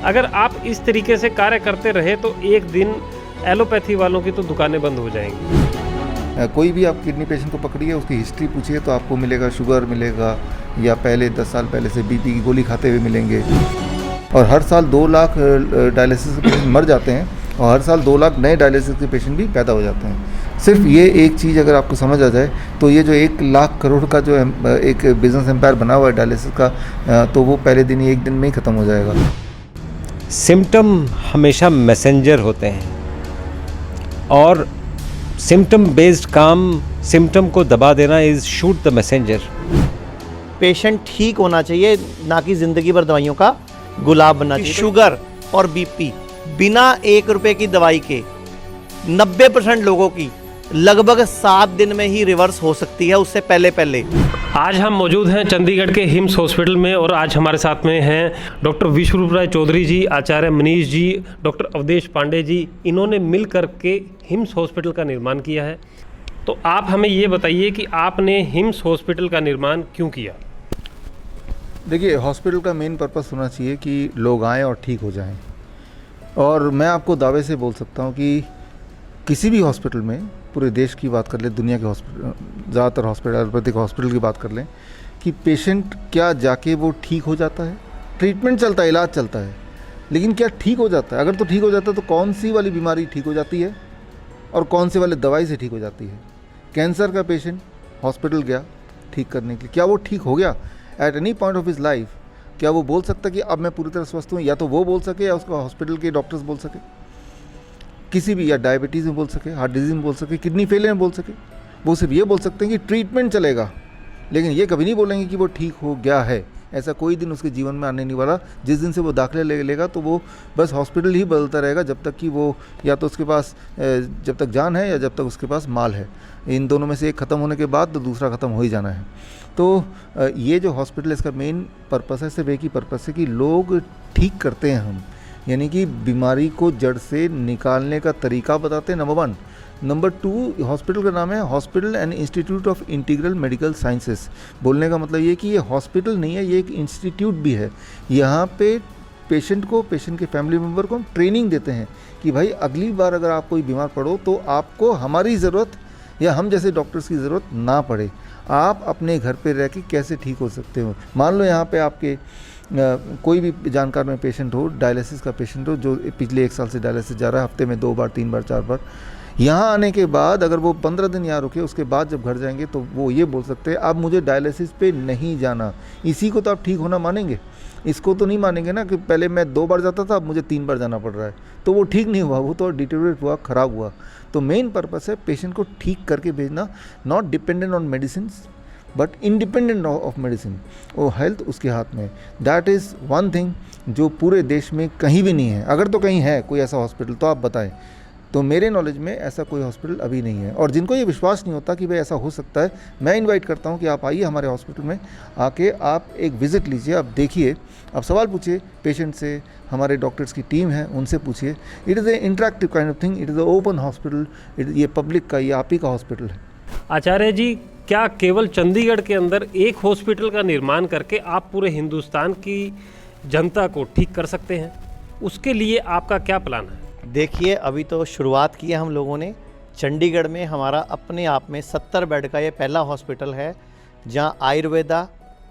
अगर आप इस तरीके से कार्य करते रहे तो एक दिन एलोपैथी वालों की तो दुकानें बंद हो जाएंगी। कोई भी आप किडनी पेशेंट को पकड़िए, उसकी हिस्ट्री पूछिए तो आपको मिलेगा शुगर मिलेगा, या पहले 10 साल पहले से बीपी की गोली खाते हुए मिलेंगे। और हर साल 2 लाख डायलिसिस के पेशेंट मर जाते हैं, और हर साल 2 लाख नए डायलिसिस के पेशेंट भी पैदा हो जाते हैं। सिर्फ ये एक चीज़ अगर आपको समझ आ जाए तो ये जो 1 लाख करोड़ का जो एक बिजनेस एम्पायर बना हुआ है डायलिसिस का, तो वो पहले दिन ही 1 दिन में ही ख़त्म हो जाएगा। सिम्टम हमेशा मैसेंजर होते हैं और सिम्टम बेस्ड काम सिम्टम को दबा देना is shoot the messenger. Patient ठीक होना चाहिए, ना कि ज़िंदगी भर दवाइयों का गुलाब बनना चाहिए। शुगर और बीपी बिना 1 रुपए की दवाई के 90% लोगों की लगभग 7 दिन में ही रिवर्स हो सकती है, उससे पहले। आज हम मौजूद हैं चंडीगढ़ के हिम्स हॉस्पिटल में और आज हमारे साथ में हैं डॉक्टर विश्वरूप राय चौधरी जी, आचार्य मनीष जी, डॉक्टर अवधेश पांडे जी। इन्होंने मिल कर के हिम्स हॉस्पिटल का निर्माण किया है। तो आप हमें ये बताइए कि आपने हिम्स हॉस्पिटल का निर्माण क्यों किया? देखिए, हॉस्पिटल का मेन पर्पस होना चाहिए कि लोग आएँ और ठीक हो जाएं। और मैं आपको दावे से बोल सकता हूँ कि किसी भी हॉस्पिटल में, पूरे देश की बात कर लें, दुनिया के हॉस्पिटल, ज़्यादातर हॉस्पिटल एलोपैथिक हॉस्पिटल की बात कर लें, कि पेशेंट क्या जाके वो ठीक हो जाता है? ट्रीटमेंट चलता है, इलाज चलता है, लेकिन क्या ठीक हो जाता है? अगर तो ठीक हो जाता है तो कौन सी वाली बीमारी ठीक हो जाती है और कौन सी वाली दवाई से ठीक हो जाती है? कैंसर का पेशेंट हॉस्पिटल गया ठीक करने के लिए, क्या वो ठीक हो गया at any point of his life? क्या वो बोल सकता कि अब मैं पूरी तरह स्वस्थ हूँ? या तो वो बोल सके या उसका हॉस्पिटल के डॉक्टर्स बोल सके, किसी भी, या डायबिटीज़ में बोल सके, हार्ट डिजीज़ में बोल सके, किडनी फेलियर में बोल सके। वो सिर्फ ये बोल सकते हैं कि ट्रीटमेंट चलेगा, लेकिन ये कभी नहीं बोलेंगे कि वो ठीक हो गया है। ऐसा कोई दिन उसके जीवन में आने नहीं वाला। जिस दिन से वो दाखिले ले लेगा तो वो बस हॉस्पिटल ही बदलता रहेगा, जब तक कि वो, या तो उसके पास जब तक जान है या जब तक उसके पास माल है। इन दोनों में से एक ख़त्म होने के बाद तो दूसरा ख़त्म हो ही जाना है। तो ये जो हॉस्पिटल है, इसका मेन पर्पस है, सिर्फ एक ही पर्पस है कि लोग ठीक करते हैं हम, यानी कि बीमारी को जड़ से निकालने का तरीका बताते हैं, नंबर 1। नंबर 2, हॉस्पिटल का नाम है hospital and institute of integral medical sciences. बोलने का मतलब ये कि ये हॉस्पिटल नहीं है, ये एक इंस्टीट्यूट भी है। यहाँ पे पेशेंट को, पेशेंट के फैमिली मेम्बर को हम ट्रेनिंग देते हैं कि भाई अगली बार अगर आप कोई बीमार पड़ो तो आपको हमारी ज़रूरत या हम जैसे डॉक्टर्स की ज़रूरत ना पड़े। आप अपने घर पे रह के कैसे ठीक हो सकते हो। मान लो यहाँ पे आपके कोई भी जानकार में पेशेंट हो, डायलिसिस का पेशेंट हो, जो पिछले 1 साल से डायलिसिस जा रहा है, हफ्ते में 2 बार 3 बार 4 बार, यहाँ आने के बाद अगर वो 15 दिन यहाँ रुके, उसके बाद जब घर जाएंगे तो वो ये बोल सकते हैं अब मुझे डायलिसिस पे नहीं जाना। इसी को तो आप ठीक होना मानेंगे, इसको तो नहीं मानेंगे ना कि पहले मैं 2 बार जाता था, अब मुझे 3 बार जाना पड़ रहा है। तो वो ठीक नहीं हुआ, वो तो डिटेरियोरेट हुआ, ख़राब हुआ। तो मेन पर्पस है पेशेंट को ठीक करके भेजना, not dependent on medicine but independent of medicine. वो हेल्थ उसके हाथ में। दैट इज़ वन थिंग जो पूरे देश में कहीं भी नहीं है। अगर तो कहीं है कोई ऐसा हॉस्पिटल तो आप बताएं। तो मेरे नॉलेज में ऐसा कोई हॉस्पिटल अभी नहीं है। और जिनको ये विश्वास नहीं होता कि भाई ऐसा हो सकता है, मैं इनवाइट करता हूँ कि आप आइए हमारे हॉस्पिटल में, आके आप एक विज़िट लीजिए, आप देखिए, आप सवाल पूछिए पेशेंट से, हमारे डॉक्टर्स की टीम है उनसे पूछिए। It is a interactive kind of thing, it is a open hospital, ये पब्लिक का, ये आप ही का हॉस्पिटल है। आचार्य जी, क्या केवल चंडीगढ़ के अंदर एक हॉस्पिटल का निर्माण करके आप पूरे हिंदुस्तान की जनता को ठीक कर सकते हैं? उसके लिए आपका क्या प्लान है? देखिए, अभी तो शुरुआत की है हम लोगों ने। चंडीगढ़ में हमारा अपने आप में 70 बेड का ये पहला हॉस्पिटल है, जहाँ आयुर्वेदा,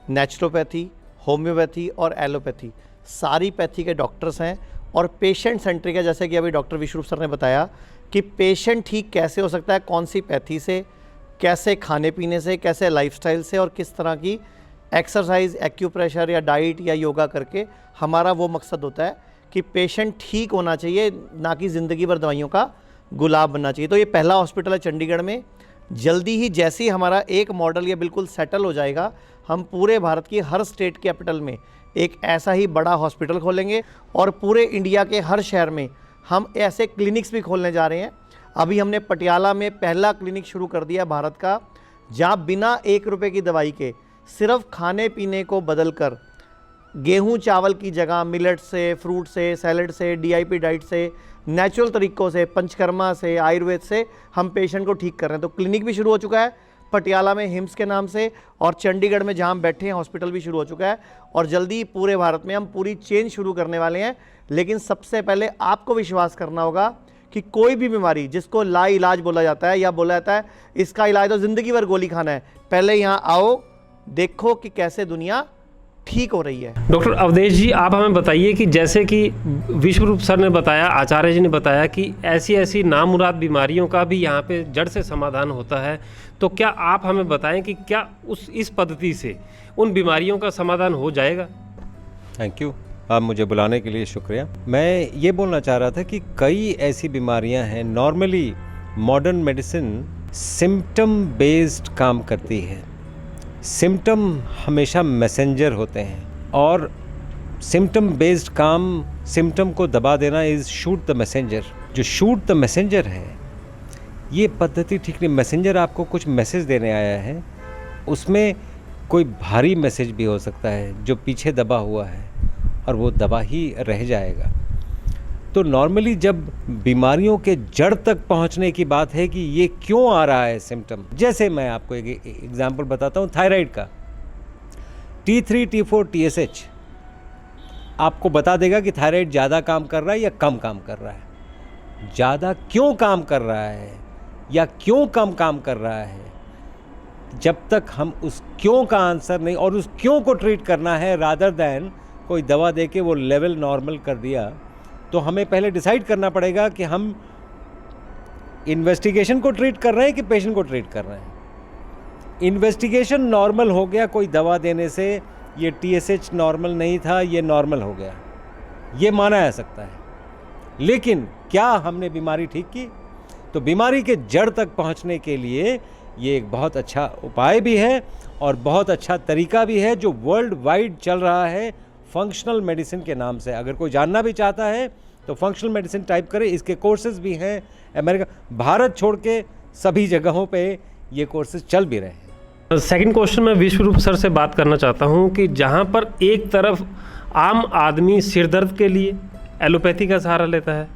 नेचुरोपैथी, होम्योपैथी और एलोपैथी सारी पैथी के डॉक्टर्स हैं। और पेशेंट सेंट्रिक है, जैसे कि अभी डॉक्टर विश्वरूप सर ने बताया कि पेशेंट ठीक कैसे हो सकता है, कौन सी पैथी से, कैसे खाने पीने से, कैसे लाइफस्टाइल से, और किस तरह की एक्सरसाइज, एक्यूप्रेशर या डाइट या योगा करके। हमारा वो मकसद होता है कि पेशेंट ठीक होना चाहिए, ना कि ज़िंदगी भर दवाइयों का गुलाब बनना चाहिए। तो ये पहला हॉस्पिटल है चंडीगढ़ में। जल्दी ही जैसे ही हमारा एक मॉडल ये बिल्कुल सेटल हो जाएगा, हम पूरे भारत की हर स्टेट कैपिटल में एक ऐसा ही बड़ा हॉस्पिटल खोलेंगे और पूरे इंडिया के हर शहर में हम ऐसे क्लिनिक्स भी खोलने जा रहे हैं। अभी हमने पटियाला में पहला क्लिनिक शुरू कर दिया भारत का, जहाँ बिना 1 रुपये की दवाई के सिर्फ खाने पीने को बदल कर गेहूं चावल की जगह मिलेट से, फ्रूट से, सैलड से, DIP डाइट से, नेचुरल तरीक़ों से, पंचकर्मा से, आयुर्वेद से हम पेशेंट को ठीक कर रहे हैं। तो क्लिनिक भी शुरू हो चुका है, पटियाला में हिम्स के नाम से, और चंडीगढ़ में जहां हम बैठे हैं हॉस्पिटल भी शुरू हो चुका है, और जल्दी पूरे भारत में हम पूरी चेन शुरू करने वाले हैं। लेकिन सबसे पहले आपको विश्वास करना होगा कि कोई भी बीमारी जिसको ला इलाज बोला जाता है या बोला जाता है इसका इलाज तो ज़िंदगी भर गोली खाना है, पहले यहाँ आओ, देखो कि कैसे दुनिया ठीक हो रही है। डॉक्टर अवधेश जी, आप हमें बताइए कि जैसे कि विश्वरूप सर ने बताया, आचार्य जी ने बताया कि ऐसी ऐसी नामुराद बीमारियों का भी यहाँ पे जड़ से समाधान होता है, तो क्या आप हमें बताएं कि क्या इस पद्धति से उन बीमारियों का समाधान हो जाएगा? थैंक यू, आप मुझे बुलाने के लिए शुक्रिया। मैं ये बोलना चाह रहा था कि कई ऐसी बीमारियां हैं, normally modern medicine symptom based काम करती है। सिम्टम हमेशा मैसेंजर होते हैं और सिम्टम बेस्ड काम, सिम्टम को दबा देना इज़ शूट द मैसेंजर। जो शूट द मैसेंजर है ये पद्धति ठीक नहीं। मैसेंजर आपको कुछ मैसेज देने आया है, उसमें कोई भारी मैसेज भी हो सकता है जो पीछे दबा हुआ है और वो दबा ही रह जाएगा। तो नॉर्मली जब बीमारियों के जड़ तक पहुंचने की बात है कि ये क्यों आ रहा है सिम्टम, जैसे मैं आपको एक एग्जांपल बताता हूँ थायराइड का। T3, T4, TSH आपको बता देगा कि थायराइड ज़्यादा काम कर रहा है या कम काम कर रहा है। ज़्यादा क्यों काम कर रहा है या क्यों कम काम कर रहा है, जब तक हम उस क्यों का आंसर नहीं, और उस क्यों को ट्रीट करना है रादर दैन कोई दवा दे के वो लेवल नॉर्मल कर दिया, तो हमें पहले डिसाइड करना पड़ेगा कि हम इन्वेस्टिगेशन को ट्रीट कर रहे हैं कि पेशेंट को ट्रीट कर रहे हैं। इन्वेस्टिगेशन नॉर्मल हो गया कोई दवा देने से, ये TSH नॉर्मल नहीं था, ये नॉर्मल हो गया, ये माना जा सकता है। लेकिन क्या हमने बीमारी ठीक की? तो बीमारी के जड़ तक पहुंचने के लिए ये एक बहुत अच्छा उपाय भी है और बहुत अच्छा तरीका भी है जो वर्ल्ड वाइड चल रहा है फंक्शनल मेडिसिन के नाम से। अगर कोई जानना भी चाहता है तो फंक्शनल मेडिसिन टाइप करें, इसके कोर्सेज भी हैं अमेरिका, भारत छोड़ के सभी जगहों पे ये कोर्सेज चल भी रहे हैं। सेकंड क्वेश्चन मैं विश्वरूप सर से बात करना चाहता हूँ कि जहाँ पर एक तरफ आम आदमी सिर दर्द के लिए एलोपैथी का सहारा लेता है,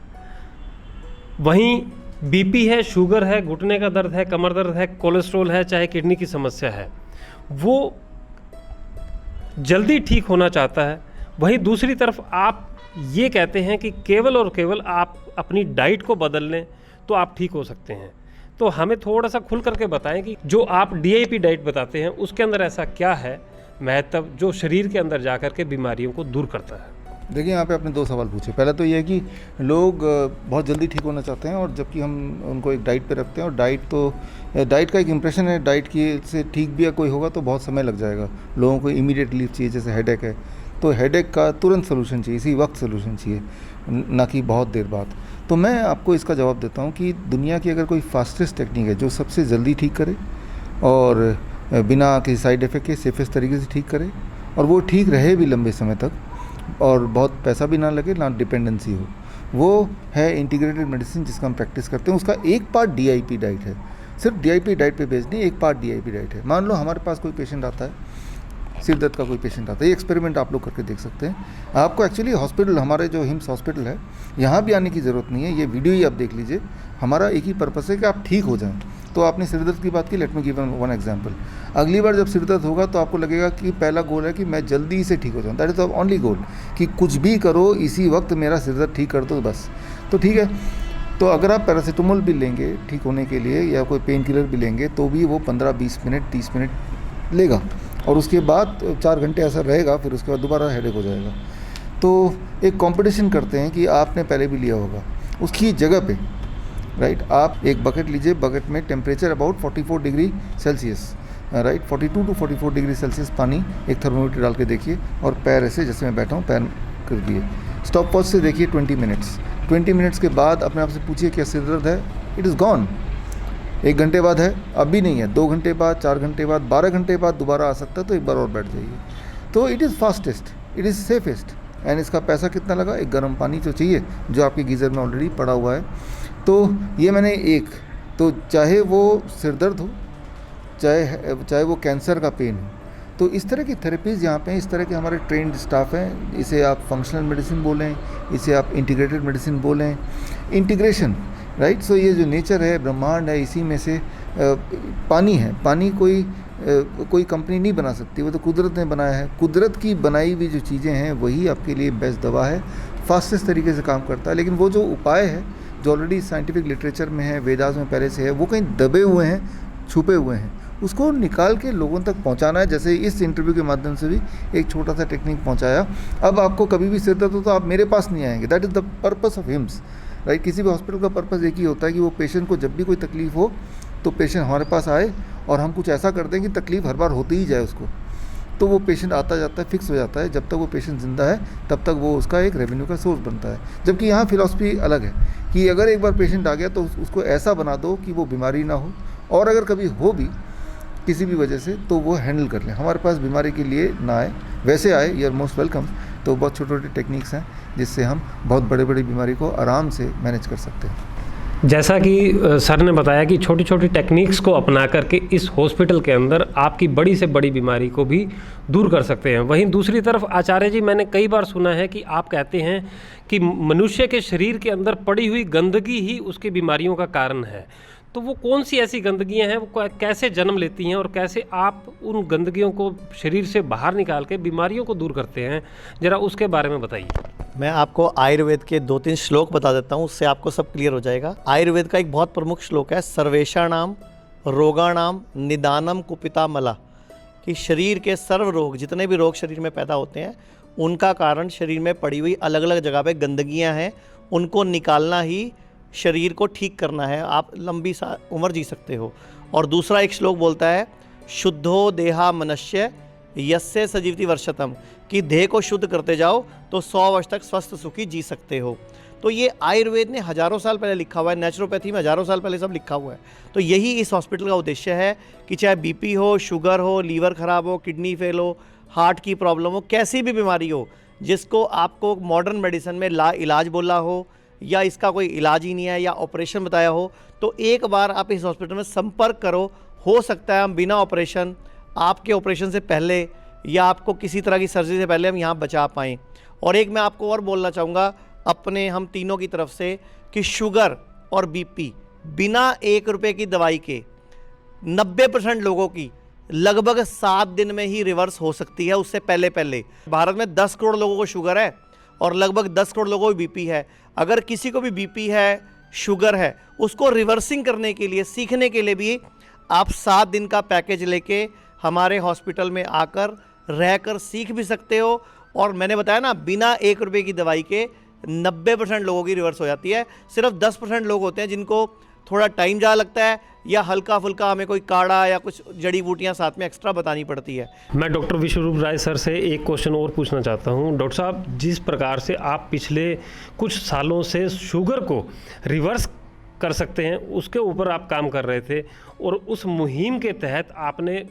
वहीं BP है, शुगर है, घुटने का दर्द है, कमर दर्द है, कोलेस्ट्रॉल है, चाहे किडनी की समस्या है, वो जल्दी ठीक होना चाहता है। वहीं दूसरी तरफ आप ये कहते हैं कि केवल और केवल आप अपनी डाइट को बदल लें तो आप ठीक हो सकते हैं। तो हमें थोड़ा सा खुल करके बताएं कि जो आप DIP डाइट बताते हैं उसके अंदर ऐसा क्या है महत्व जो शरीर के अंदर जा कर के बीमारियों को दूर करता है? देखिए, यहाँ पे आपने दो सवाल पूछे। पहला तो ये है कि लोग बहुत जल्दी ठीक होना चाहते हैं, और जबकि हम उनको एक डाइट पे रखते हैं, और डाइट का एक इम्प्रेशन है, डाइट की से ठीक भी कोई होगा तो बहुत समय लग जाएगा। लोगों को इमीडिएट रिलीफ चाहिए, जैसे हेडेक है तो हेडेक का तुरंत सोल्यूशन चाहिए, इसी वक्त सोल्यूशन चाहिए, ना कि बहुत देर बाद। तो मैं आपको इसका जवाब देता हूँ कि दुनिया की अगर कोई फास्टेस्ट टेक्निक है जो सबसे जल्दी ठीक करे और बिना किसी साइड इफ़ेक्ट के सेफेस्ट तरीके से ठीक करे, और वो ठीक रहे भी लंबे समय तक, और बहुत पैसा भी ना लगे, ना डिपेंडेंसी हो, वो है इंटीग्रेटेड मेडिसिन जिसका हम प्रैक्टिस करते हैं। उसका एक पार्ट DIP डाइट है, सिर्फ DIP डाइट पे बेस्ड नहीं, एक पार्ट DIP डाइट है। मान लो हमारे पास कोई पेशेंट आता है, सिर दर्द का कोई पेशेंट आता है, ये एक्सपेरिमेंट आप लोग करके देख सकते हैं। आपको एक्चुअली हॉस्पिटल, हमारे जो हिम्स हॉस्पिटल है, यहाँ भी आने की ज़रूरत नहीं है, ये वीडियो ही आप देख लीजिए। हमारा एक ही पर्पस है कि आप ठीक हो जाएं। तो आपने सिर दर्द की बात की, let me give one example. अगली बार जब सिर दर्द होगा तो आपको लगेगा कि पहला गोल है कि मैं जल्दी से ठीक हो जाऊँ, that is the only goal, कि कुछ भी करो इसी वक्त मेरा सिर दर्द ठीक कर दो बस। तो ठीक है, तो अगर आप पैरासीटामोल भी लेंगे ठीक होने के लिए या कोई पेन किलर भी लेंगे तो भी वो 15-20 मिनट 30 मिनट लेगा, और उसके बाद 4 घंटे ऐसा रहेगा, फिर उसके बाद दोबारा हेडेक हो जाएगा। तो एक कंपटीशन करते हैं कि आपने पहले भी लिया होगा, उसकी जगह पे राइट आप एक बकेट लीजिए, बकेट में temperature about 44 degree Celsius, right 42 to 44 degree Celsius पानी एक थर्मोमीटर डाल के देखिए, और पैर ऐसे जैसे मैं बैठा हूँ पैर कर दिए, स्टॉप वॉच से देखिए 20 मिनट्स। 20 मिनट्स के बाद अपने आप से पूछिए क्या सिर दर्द है, इट इज़ गॉन। 1 घंटे बाद है, अभी नहीं है, 2 घंटे बाद, 4 घंटे बाद, 12 घंटे बाद दोबारा आ सकता है, तो एक बार और बैठ जाइए। तो it is fastest, it is safest, and इसका पैसा कितना लगा? एक गर्म पानी तो चाहिए जो आपके गीज़र में ऑलरेडी पड़ा हुआ है। तो ये मैंने एक, तो चाहे वो सिर दर्द हो, चाहे वो कैंसर का पेन हो, तो इस तरह की थेरेपीज़ यहाँ पे हैं, इस तरह के हमारे ट्रेंड स्टाफ हैं। इसे आप फंक्शनल मेडिसिन बोलें, इसे आप इंटीग्रेटेड मेडिसिन बोलें, इंटीग्रेशन, राइट। सो ये जो नेचर है, ब्रह्मांड है, इसी में से पानी है, पानी कोई कंपनी नहीं बना सकती, वो तो कुदरत ने बनाया है। कुदरत की बनाई हुई जो चीज़ें हैं वही आपके लिए बेस्ट दवा है, फास्टेस्ट तरीके से काम करता है। लेकिन वो जो उपाय है जो ऑलरेडी साइंटिफिक लिटरेचर में है, वेदास में पहले से है, वो कहीं दबे हुए हैं, छुपे हुए हैं, उसको निकाल के लोगों तक पहुंचाना है। जैसे इस इंटरव्यू के माध्यम से भी एक छोटा सा टेक्निक पहुंचाया। अब आपको कभी भी सिर दर्द हो तो आप मेरे पास नहीं आएंगे, that is the purpose of hymns, right. किसी भी हॉस्पिटल का पर्पस एक ही होता है कि वो पेशेंट को जब भी कोई तकलीफ हो तो पेशेंट हमारे पास आए और हम कुछ ऐसा कर दें कि तकलीफ हर बार होती ही जाए उसको, तो वो पेशेंट आता जाता है, फिक्स हो जाता है। जब तक वो पेशेंट ज़िंदा है तब तक वो उसका एक रेवेन्यू का सोर्स बनता है। जबकि यहाँ फिलॉसफी अलग है कि अगर एक बार पेशेंट आ गया तो उसको ऐसा बना दो कि वो बीमारी ना हो, और अगर कभी हो भी किसी भी वजह से तो वो हैंडल कर लें, हमारे पास बीमारी के लिए ना आए। वैसे आए, यू आर मोस्ट वेलकम। तो बहुत छोटे छोटे टेक्निक्स हैं जिससे हम बहुत बड़े बड़ी बीमारी को आराम से मैनेज कर सकते हैं। जैसा कि सर ने बताया कि छोटी छोटी टेक्निक्स को अपना करके इस हॉस्पिटल के अंदर आपकी बड़ी से बड़ी बीमारी को भी दूर कर सकते हैं। वहीं दूसरी तरफ आचार्य जी, मैंने कई बार सुना है कि आप कहते हैं कि मनुष्य के शरीर के अंदर पड़ी हुई गंदगी ही उसकी बीमारियों का कारण है। तो वो कौन सी ऐसी गंदगियां हैं, वो कैसे जन्म लेती हैं और कैसे आप उन गंदगियों को शरीर से बाहर निकाल के बीमारियों को दूर करते हैं, ज़रा उसके बारे में बताइए। मैं आपको आयुर्वेद के 2-3 श्लोक बता देता हूँ, उससे आपको सब क्लियर हो जाएगा। आयुर्वेद का एक बहुत प्रमुख श्लोक है, सर्वेषाणाम रोगाणाम निदानम कुपिता मला, कि शरीर के सर्व रोग, जितने भी रोग शरीर में पैदा होते हैं उनका कारण शरीर में पड़ी हुई अलग अलग जगह पे गंदगियाँ हैं, उनको निकालना ही शरीर को ठीक करना है, आप लंबी उम्र जी सकते हो। और दूसरा एक श्लोक बोलता है, शुद्धो देहा मनुष्य यस्य सजीवति वर्षतम, कि देह को शुद्ध करते जाओ तो 100 वर्ष तक स्वस्थ सुखी जी सकते हो। तो ये आयुर्वेद ने हज़ारों साल पहले लिखा हुआ है, नेचुरोपैथी में हज़ारों साल पहले सब लिखा हुआ है। तो यही इस हॉस्पिटल का उद्देश्य है कि चाहे बीपी हो, शुगर हो, लीवर ख़राब हो, किडनी फेल हो, हार्ट की प्रॉब्लम हो, कैसी भी बीमारी हो जिसको आपको मॉडर्न मेडिसिन में इलाज बोला हो या इसका कोई इलाज ही नहीं है या ऑपरेशन बताया हो, तो एक बार आप इस हॉस्पिटल में संपर्क करो। हो सकता है हम बिना ऑपरेशन, आपके ऑपरेशन से पहले या आपको किसी तरह की सर्जरी से पहले हम यहाँ बचा पाएँ। और एक मैं आपको और बोलना चाहूँगा अपने हम तीनों की तरफ से कि शुगर और बीपी बिना 1 रुपये की दवाई के 90% लोगों की लगभग 7 दिन में ही रिवर्स हो सकती है। उससे पहले भारत में 10 करोड़ लोगों को शुगर है और लगभग 10 करोड़ लोगों को बीपी है। अगर किसी को भी बीपी है, शुगर है, उसको रिवर्सिंग करने के लिए, सीखने के लिए भी आप 7 दिन का पैकेज लेके हमारे हॉस्पिटल में आकर रहकर सीख भी सकते हो। और मैंने बताया ना, बिना 1 रुपये की दवाई के 90% लोगों की रिवर्स हो जाती है। सिर्फ 10% लोग होते हैं जिनको थोड़ा टाइम ज़्यादा लगता है या हल्का फुल्का हमें कोई काढ़ा या कुछ जड़ी बूटियां साथ में एक्स्ट्रा बतानी पड़ती है। मैं डॉक्टर विश्वरूप राय सर से एक क्वेश्चन और पूछना चाहता हूं। डॉक्टर साहब, जिस प्रकार से आप पिछले कुछ सालों से शुगर को रिवर्स कर सकते हैं उसके ऊपर आप काम कर रहे थे, और उस मुहिम के तहत आपने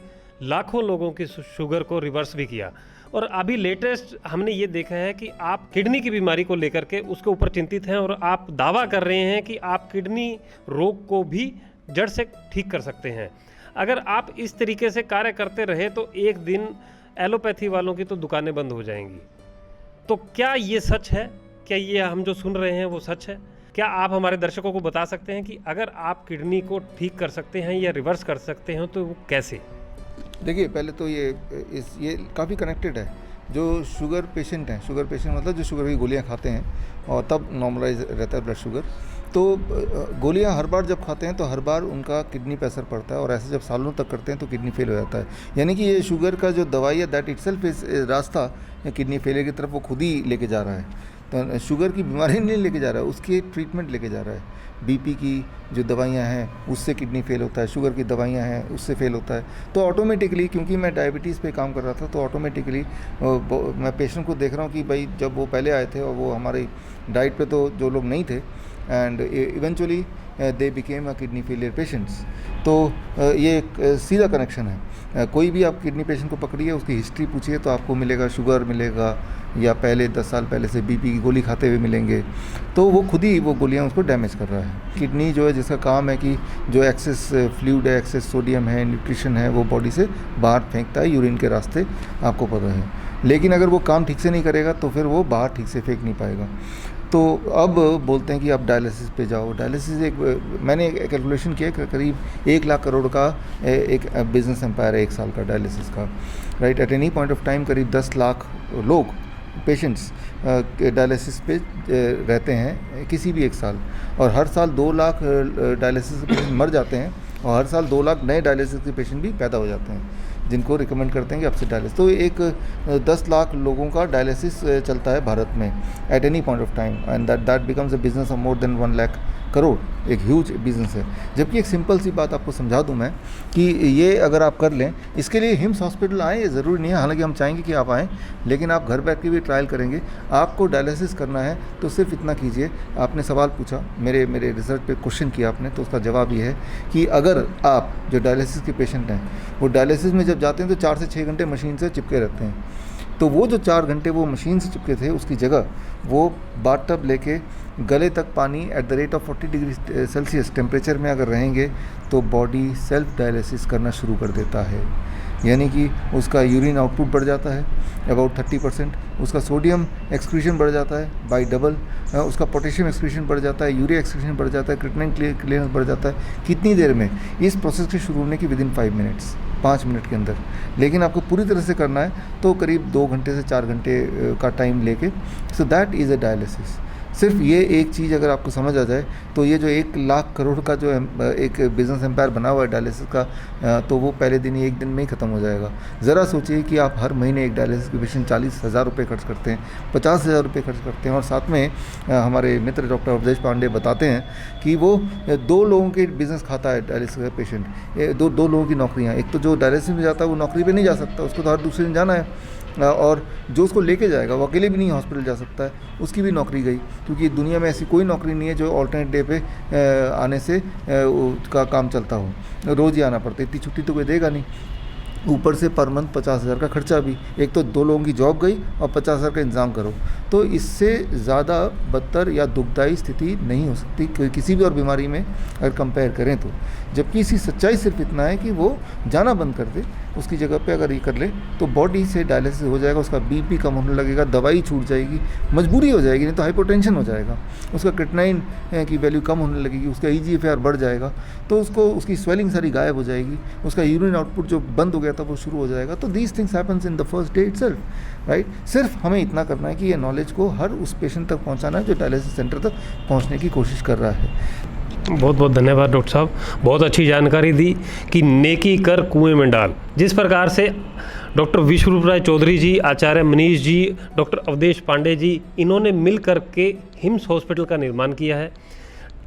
लाखों लोगों की शुगर को रिवर्स भी किया। और अभी लेटेस्ट हमने ये देखा है कि आप किडनी की बीमारी को लेकर के उसके ऊपर चिंतित हैं और आप दावा कर रहे हैं कि आप किडनी रोग को भी जड़ से ठीक कर सकते हैं। अगर आप इस तरीके से कार्य करते रहे तो एक दिन एलोपैथी वालों की तो दुकानें बंद हो जाएंगी। तो क्या ये सच है? क्या ये हम जो सुन रहे हैं वो सच है? क्या आप हमारे दर्शकों को बता सकते हैं कि अगर आप किडनी को ठीक कर सकते हैं या रिवर्स कर सकते हैं तो वो कैसे? देखिए, पहले तो ये काफ़ी कनेक्टेड है। जो शुगर पेशेंट हैं, शुगर पेशेंट मतलब जो शुगर की गोलियां खाते हैं और तब नॉर्मलाइज रहता है ब्लड शुगर, तो गोलियां हर बार जब खाते हैं तो हर बार उनका किडनी पे असर पड़ता है, और ऐसे जब सालों तक करते हैं तो किडनी फेल हो जाता है। यानी कि ये शुगर का जो दवाई है दैट इटसेल्फ इस रास्ता किडनी फेलियर की तरफ वो खुद ही लेके जा रहा है। तो शुगर की बीमारी नहीं लेके जा रहा है, उसकी ट्रीटमेंट लेके जा रहा है। बीपी की जो दवाइयाँ हैं उससे किडनी फेल होता है, शुगर की दवाइयाँ हैं उससे फेल होता है। तो ऑटोमेटिकली, क्योंकि मैं डायबिटीज़ पे काम कर रहा था, तो ऑटोमेटिकली मैं पेशेंट को देख रहा हूँ कि भाई जब वो पहले आए थे और वो हमारी डाइट पे तो जो लोग नहीं थे, and eventually they became a kidney failure patients. तो ये एक सीधा कनेक्शन है। कोई भी आप किडनी पेशेंट को पकड़िए, उसकी हिस्ट्री पूछिए तो आपको मिलेगा शुगर मिलेगा, या पहले 10 साल पहले से बीपी की गोली खाते हुए मिलेंगे। तो वो खुद ही वो गोलियां उसको डैमेज कर रहा है। किडनी जो है, जिसका काम है कि जो एक्सेस फ्लूइड है, एक्सेस सोडियम है, न्यूट्रिशन है, वो बॉडी से बाहर फेंकता है यूरिन के रास्ते, आपको पता है। लेकिन अगर वो काम ठीक से नहीं करेगा तो फिर वो बाहर ठीक से फेंक नहीं पाएगा। तो अब बोलते हैं कि आप डायलिसिस पे जाओ। डायलिसिस मैंने कैलकुलेशन किया कि करीब 1 लाख करोड़ का एक बिजनेस एम्पायर है 1 साल का डायलिसिस का, right. At any point of time करीब 10 लाख लोग पेशेंट्स डायलिसिस पे रहते हैं किसी भी 1 साल, और हर साल 2 लाख डायलिसिस के पेशेंट मर जाते हैं, और हर साल 2 लाख नए डायलिसिस के पेशेंट भी पैदा हो जाते हैं जिनको रिकमेंड करते हैं कि आपसे डायलिसिस। तो एक 10 लाख लोगों का डायलिसिस चलता है भारत में at any point of time, and that becomes a business of more than 1 lakh crore, एक ह्यूज बिजनेस है। जबकि एक सिंपल सी बात आपको समझा दूं मैं कि ये अगर आप कर लें, इसके लिए हिम्स हॉस्पिटल आएँ, ये ज़रूरी नहीं है, हालांकि हम चाहेंगे कि आप आएँ, लेकिन आप घर बैठ के भी ट्रायल करेंगे। आपको डायलिसिस करना है तो सिर्फ इतना कीजिए, आपने सवाल पूछा, मेरे रिसर्च पे क्वेश्चन किया आपने, तो उसका जवाब ये है कि अगर आप जो डायलिसिस के पेशेंट हैं वो डायलिसिस में जब जाते हैं तो 4 से 6 घंटे मशीन से चिपके रहते हैं, तो वो जो 4 घंटे वो मशीन से चिपके थे उसकी जगह वो बाथटब लेके गले तक पानी at the rate of 40 degree Celsius temperature में अगर रहेंगे तो बॉडी सेल्फ डायलिसिस करना शुरू कर देता है। यानी कि उसका यूरिन आउटपुट बढ़ जाता है अबाउट 30%, उसका सोडियम एक्सक्रीशन बढ़ जाता है बाई डबल, उसका पोटेशियम एक्सक्रीशन बढ़ जाता है, यूरिया एक्सक्रीशन बढ़ जाता है, क्रिएटिनिन क्लियरेंस बढ़ जाता है। कितनी देर में? इस प्रोसेस के शुरू होने की विदिन 5 मिनट्स, 5 मिनट के अंदर। लेकिन आपको पूरी तरह से करना है तो करीब 2 घंटे से 4 घंटे का टाइम लेके। So that is a dialysis. सिर्फ ये एक चीज़ अगर आपको समझ आ जाए तो ये जो 1 लाख करोड़ का जो एक बिज़नेस एम्पायर बना हुआ है डायलिसिस का, तो वो पहले दिन ही 1 दिन में ही ख़त्म हो जाएगा। ज़रा सोचिए कि आप हर महीने एक डायलिसिस के पेशेंट 40,000 रुपये खर्च करते हैं, 50,000 रुपये खर्च करते हैं, और साथ में हमारे मित्र डॉक्टर अवधेश पांडे बताते हैं कि वो 2 लोगों के बिज़नेस खाता है डायलिसिस का पेशेंट, 2 लोगों की नौकरियाँ। एक तो जो डायलिसिस में जाता है वो नौकरी पर नहीं जा सकता, उसको तो हर दूसरे दिन जाना है, और जो उसको लेके जाएगा वो अकेले भी नहीं हॉस्पिटल जा सकता है, उसकी भी नौकरी गई, क्योंकि दुनिया में ऐसी कोई नौकरी नहीं है जो ऑल्टरनेट डे पे आने से का काम चलता हो, रोज़ ही आना पड़ता है, इतनी छुट्टी तो कोई देगा नहीं। ऊपर से पर मंथ 50,000 का खर्चा भी, एक तो 2 लोगों की जॉब गई और 50,000 का इंतज़ाम करो, तो इससे ज़्यादा बदतर या दुखदायी स्थिति नहीं हो सकती किसी भी और बीमारी में अगर कंपेयर करें तो। जबकि इसकी सच्चाई सिर्फ इतना है कि वो जाना बंद कर दे, उसकी जगह पे अगर ये कर ले तो बॉडी से डायलिसिस हो जाएगा, उसका बीपी कम होने लगेगा, दवाई छूट जाएगी, मजबूरी हो जाएगी, नहीं तो हाइपोटेंशन हो जाएगा, उसका क्रिएटिनिन की वैल्यू कम होने लगेगी, उसका EGFR बढ़ जाएगा, तो उसकी स्वेलिंग सारी गायब हो जाएगी, उसका यूरिन आउटपुट जो बंद हो गया था वो शुरू हो जाएगा। तो these things happens in the first day itself, right. सिर्फ हमें इतना करना है कि ये नॉलेज को हर उस पेशेंट तक पहुँचाना है जो डायलिसिस सेंटर तक पहुँचने की कोशिश कर रहा है। बहुत बहुत धन्यवाद डॉक्टर साहब, बहुत अच्छी जानकारी दी कि नेकी कर कुएं में डाल। जिस प्रकार से डॉक्टर विश्वरूप राय चौधरी जी, आचार्य मनीष जी, डॉक्टर अवधेश पांडे जी, इन्होंने मिल कर के हिम्स हॉस्पिटल का निर्माण किया है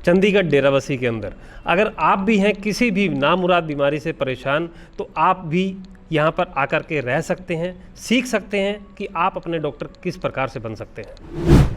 चंडीगढ़ डेराबस्सी के अंदर। अगर आप भी हैं किसी भी नामुराद बीमारी से परेशान, तो आप भी यहाँ पर आकर के रह सकते हैं, सीख सकते हैं कि आप अपने डॉक्टर किस प्रकार से बन सकते हैं।